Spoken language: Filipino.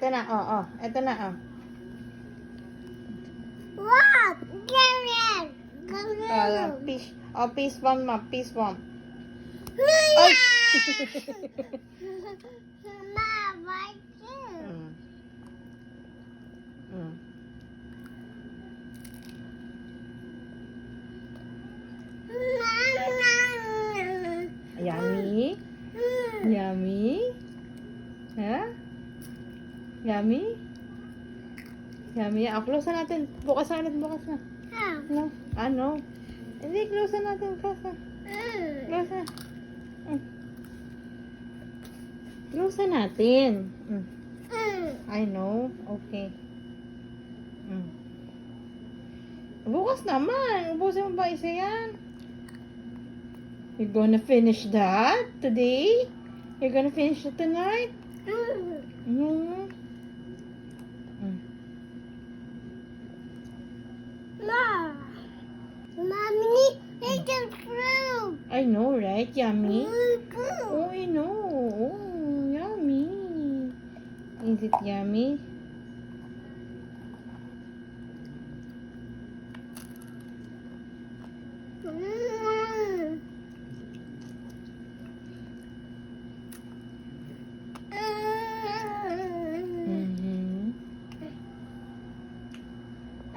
Ito na, oh. Ito na, oh. What? Ganyan. Fish. Oh, fish bomb, ma. Fish bomb. Ay! Ay! Mama, too. Mm. Yummy? Yummy? Ha? Yummy? Yummy? Close na natin. Bukas na. No? No. Hindi, close na natin. Close na. Close na. Close na natin. I know. Okay. Bukas naman. Ubusin mo ba isa yan? You're gonna finish that today? You're gonna finish it tonight? Mommy, it's a fruit. I know, right? Yummy? Oh, I know. Oh, yummy. Is it yummy?